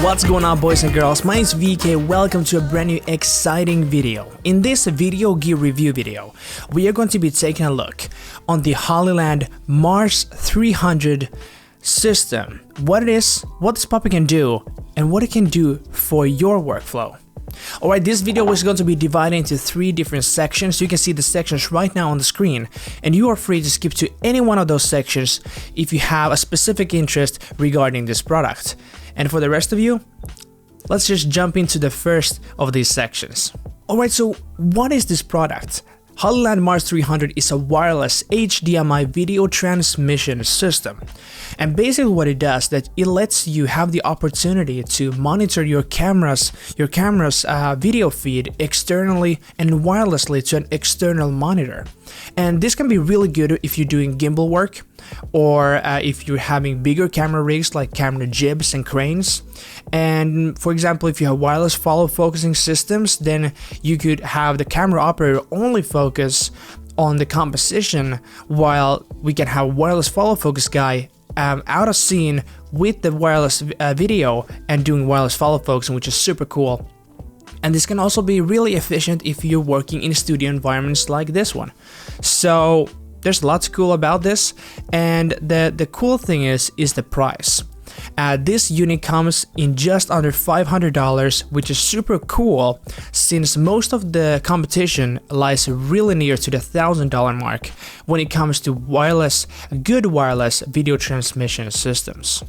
What's going on, boys and girls? My name is VK. Welcome to a brand new exciting video. In this video gear review video, we are going to be taking a look on the Hollyland Mars300 system, what it is, what this puppy can do, and what it can do for your workflow. Alright, this video is going to be divided into 3 different sections. You can see the sections right now on the screen, and you are free to skip to any one of those sections if you have a specific interest regarding this product. And for the rest of you, let's just jump into the first of these sections. Alright, so what is this product? Hollyland Mars300 is a wireless HDMI video transmission system, and basically what it does that it lets you have the opportunity to monitor your camera's video feed externally and wirelessly to an external monitor. And this can be really good if you're doing gimbal work, or if you're having bigger camera rigs like camera jibs and cranes. And for example, if you have wireless follow focusing systems, then you could have the camera operator only focus on the composition, while we can have wireless follow focus guy out of scene with the wireless video and doing wireless follow focusing, which is super cool. And this can also be really efficient if you're working in studio environments like this one. So there's lots cool about this, and the cool thing is the price. This unit comes in just under $500, which is super cool since most of the competition lies really near to the $1,000 mark when it comes to good wireless video transmission systems.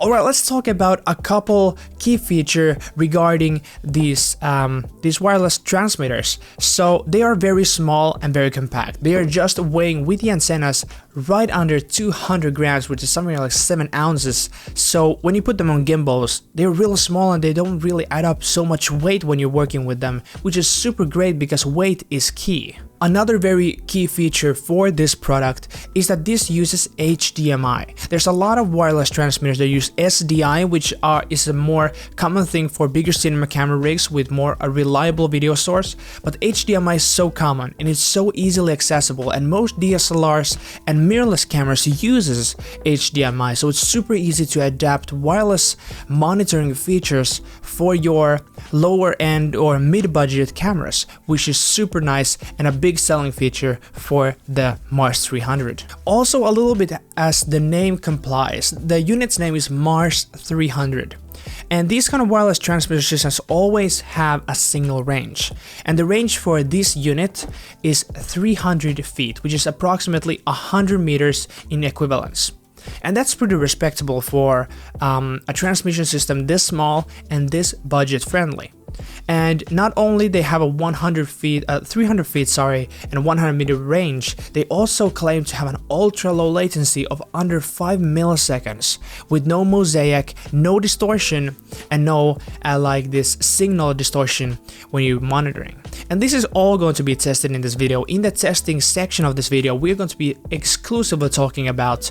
Alright, let's talk about a couple key features regarding these wireless transmitters. So they are very small and very compact. They are just weighing with the antennas right under 200 grams, which is something like 7 ounces. So when you put them on gimbals, they're really small and they don't really add up so much weight when you're working with them, which is super great because weight is key. Another very key feature for this product is that this uses HDMI. There's a lot of wireless transmitters that use SDI, which is a more common thing for bigger cinema camera rigs with a reliable video source, but HDMI is so common and it's so easily accessible, and most DSLRs and mirrorless cameras uses HDMI, so it's super easy to adapt wireless monitoring features for your lower end or mid-budget cameras, which is super nice and a big selling feature for the Mars300. Also, a little bit as the name complies, the unit's name is Mars300. And these kind of wireless transmitter systems always have a single range. And the range for this unit is 300 feet, which is approximately 100 meters in equivalence. And that's pretty respectable for a transmission system this small and this budget friendly. And not only they have a 300 feet, and 100 meter range, they also claim to have an ultra low latency of under 5 milliseconds with no mosaic, no distortion, and no like this signal distortion when you're monitoring. And this is all going to be tested in this video. In the testing section of this video, we're going to be exclusively talking about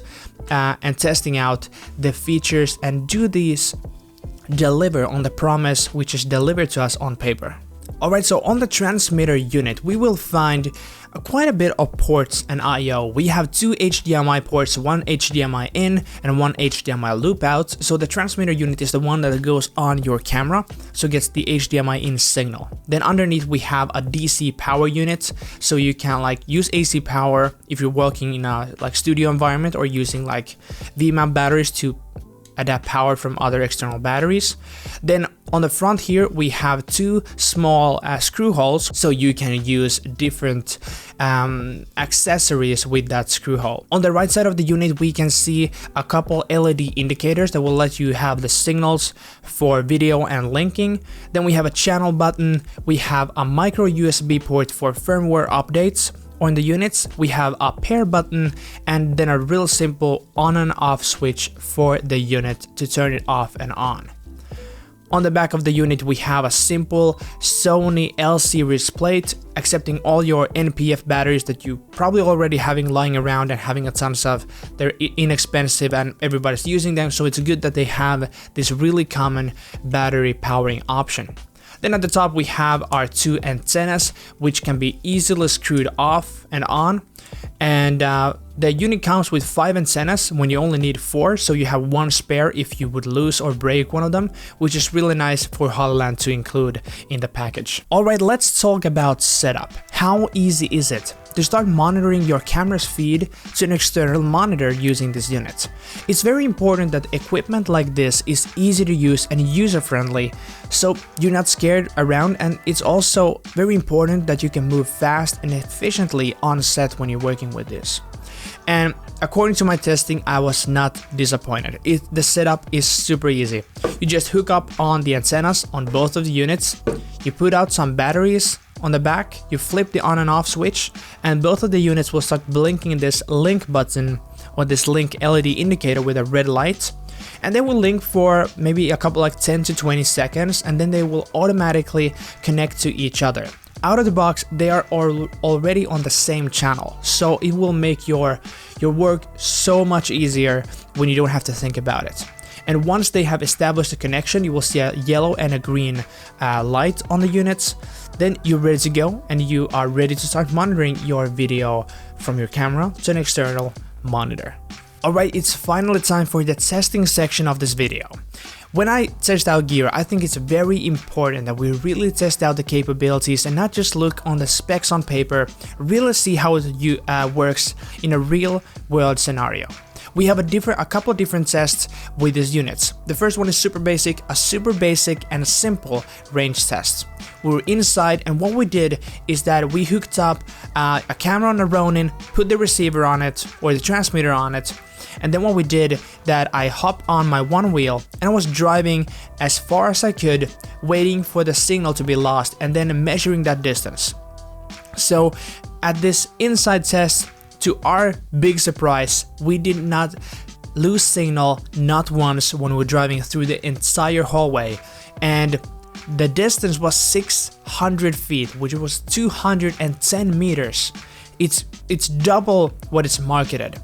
and testing out the features and do these deliver on the promise which is delivered to us on paper. Alright, so on the transmitter unit, we will find quite a bit of ports and I/O. We have 2 HDMI ports, 1 HDMI in and 1 HDMI loop out. So the transmitter unit is the one that goes on your camera, so it gets the HDMI in signal. Then underneath we have a DC power unit, so you can use AC power if you're working in a studio environment or using VMAP batteries to adapt power from other external batteries. Then on the front here we have 2 small screw holes, so you can use different accessories with that screw hole. On the right side of the unit we can see a couple LED indicators that will let you have the signals for video and linking. Then we have a channel button, we have a micro USB port for firmware updates. On the units, we have a pair button and then a real simple on and off switch for the unit to turn it off and on. On the back of the unit, we have a simple Sony L series plate accepting all your NPF batteries that you probably already having lying around and having a tons of. They're inexpensive and everybody's using them, so it's good that they have this really common battery powering option. Then at the top we have our 2 antennas, which can be easily screwed off and on. And the unit comes with 5 antennas when you only need 4, so you have 1 spare if you would lose or break one of them, which is really nice for Hollyland to include in the package. Alright, let's talk about setup. How easy is it to start monitoring your camera's feed to an external monitor using this unit? It's very important that equipment like this is easy to use and user-friendly, so you're not scared around, and it's also very important that you can move fast and efficiently on set when you're working with this. And according to my testing, I was not disappointed. The setup is super easy. You just hook up on the antennas on both of the units, you put out some batteries on the back, you flip the on and off switch, and both of the units will start blinking this link button or this link LED indicator with a red light, and they will link for maybe a couple, like 10 to 20 seconds, and then they will automatically connect to each other. Out of the box, they are already on the same channel, so it will make your work so much easier when you don't have to think about it. And once they have established a connection, you will see a yellow and a green light on the units. Then you're ready to go, and you are ready to start monitoring your video from your camera to an external monitor. Alright, it's finally time for the testing section of this video. When I test out gear, I think it's very important that we really test out the capabilities and not just look on the specs on paper, really see how it works in a real world scenario. We have a couple of different tests with these units. The first one is a super basic and simple range test. We were inside, and what we did is that we hooked up a camera on a Ronin, put the receiver on it or the transmitter on it, and then what we did that I hopped on my one wheel and I was driving as far as I could, waiting for the signal to be lost and then measuring that distance. So at this inside test, to our big surprise, we did not lose signal, not once, when we were driving through the entire hallway, and the distance was 600 feet, which was 210 meters. It's double what it's marketed.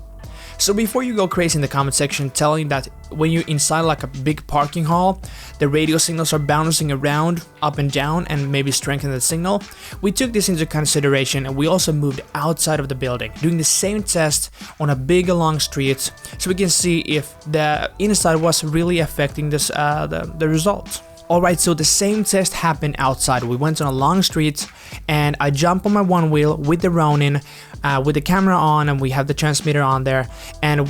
So before you go crazy in the comment section telling that when you're inside like a big parking hall, the radio signals are bouncing around up and down and maybe strengthen the signal, we took this into consideration, and we also moved outside of the building, doing the same test on a big long street, so we can see if the inside was really affecting this the result. Alright, so the same test happened outside. We went on a long street, and I jumped on my one wheel with the Ronin, with the camera on, and we have the transmitter on there, and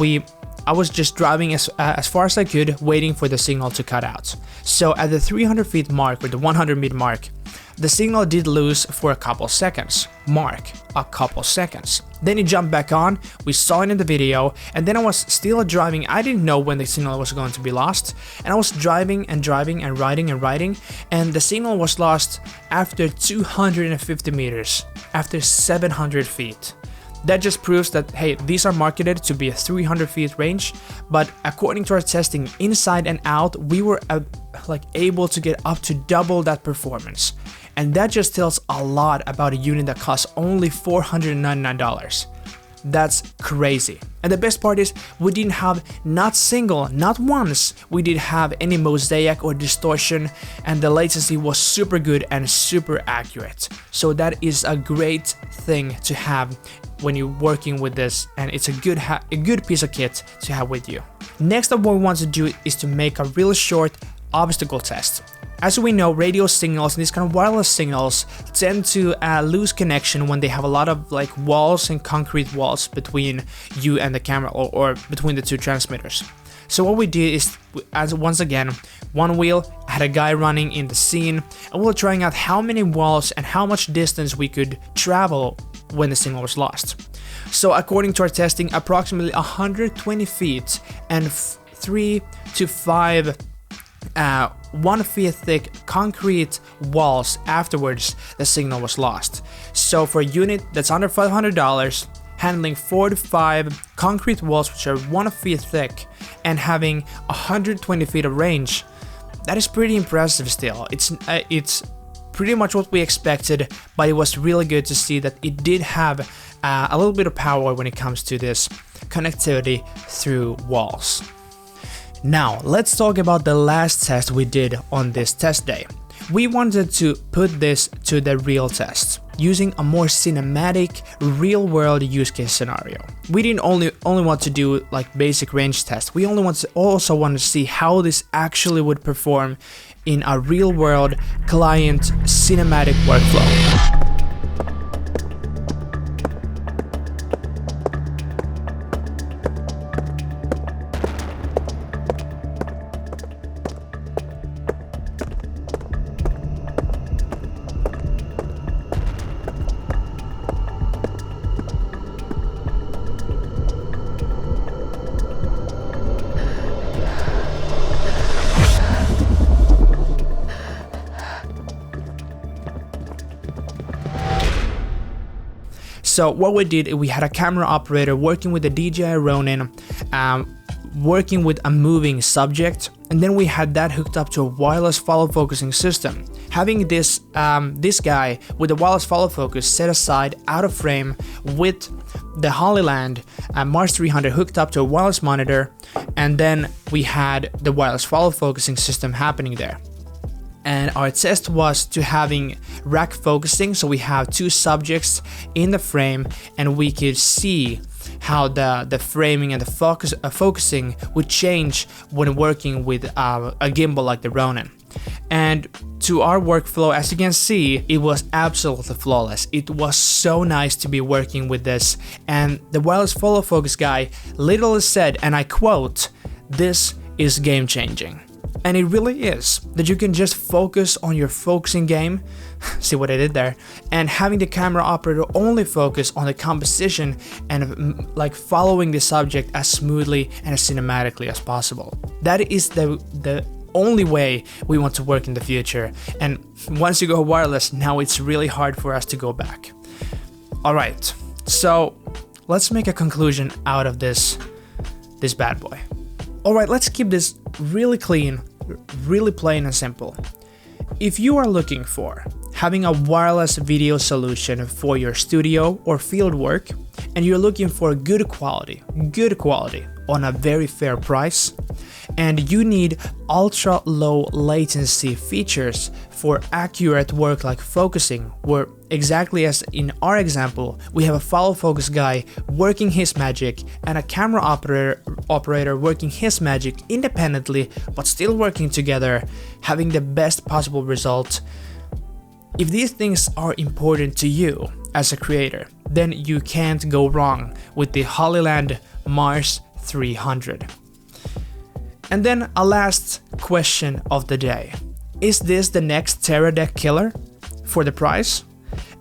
I was just driving as far as I could, waiting for the signal to cut out. So at the 300 feet mark, or the 100 meter mark, the signal did lose for a couple seconds. Then it jumped back on, we saw it in the video, and then I was still driving. I didn't know when the signal was going to be lost, and I was driving and riding, and the signal was lost after 250 meters, after 700 feet. That just proves that, hey, these are marketed to be a 300 feet range, but according to our testing inside and out, we were able to get up to double that performance. And that just tells a lot about a unit that costs only $499. That's crazy. And the best part is, we didn't have not once, we didn't have any mosaic or distortion, and the latency was super good and super accurate. So that is a great thing to have when you're working with this, and it's a good piece of kit to have with you. Next up, what we want to do is to make a real short obstacle test. As we know, radio signals and these kind of wireless signals tend to lose connection when they have a lot of walls and concrete walls between you and the camera, or between the two transmitters. So what we did is, once again, one wheel had a guy running in the scene, and we were trying out how many walls and how much distance we could travel when the signal was lost. So according to our testing, approximately 120 feet and 3 to 5 1 feet thick concrete walls afterwards, the signal was lost. So for a unit that's under $500, handling 4 to 5 concrete walls which are 1 feet thick and having 120 feet of range, that is pretty impressive still. It's pretty much what we expected, but it was really good to see that it did have a little bit of power when it comes to this connectivity through walls. Now, let's talk about the last test we did on this test day. We wanted to put this to the real test. using a more cinematic, real-world use case scenario. We didn't only want to do like basic range tests. We also wanted to see how this actually would perform in a real-world client cinematic workflow. So what we did, we had a camera operator working with the DJI Ronin, working with a moving subject, and then we had that hooked up to a wireless follow focusing system. Having this guy with the wireless follow focus set aside out of frame with the Hollyland Mars300 hooked up to a wireless monitor, and then we had the wireless follow focusing system happening there. And our test was to having rack focusing, so we have two subjects in the frame and we could see how the framing and the focusing would change when working with a gimbal like the Ronin. And to our workflow, as you can see, it was absolutely flawless. It was so nice to be working with this, and the wireless follow focus guy literally said, and I quote, "This is game changing." And it really is, that you can just focus on your focusing game, see what I did there, and having the camera operator only focus on the composition and like following the subject as smoothly and as cinematically as possible. That is the only way we want to work in the future, and once you go wireless, now it's really hard for us to go back. Alright, so let's make a conclusion out of this bad boy. Alright, let's keep this really clean, really plain and simple. If you are looking for having a wireless video solution for your studio or field work, and you're looking for good quality on a very fair price, and you need ultra low latency features for accurate work like focusing, where exactly as in our example, we have a follow focus guy working his magic and a camera operator working his magic independently but still working together, having the best possible result. If these things are important to you as a creator, then you can't go wrong with the Hollyland Mars300. And then a last question of the day. Is this the next Teradek killer for the price?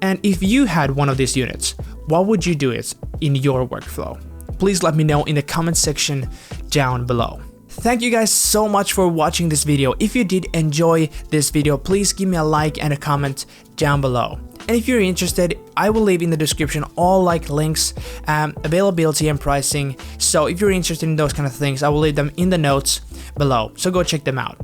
And if you had one of these units, what would you do it in your workflow? Please let me know in the comment section down below. Thank you guys so much for watching this video. If you did enjoy this video, please give me a like and a comment down below. And if you're interested, I will leave in the description all like links, availability and pricing. So if you're interested in those kind of things, I will leave them in the notes below. So go check them out.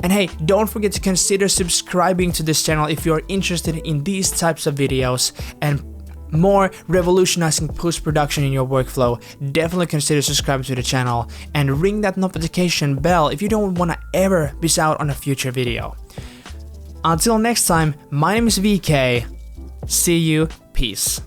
And hey, don't forget to consider subscribing to this channel if you're interested in these types of videos and more revolutionizing post-production in your workflow. Definitely consider subscribing to the channel and ring that notification bell if you don't want to ever miss out on a future video. Until next time, my name is VK. See you. Peace.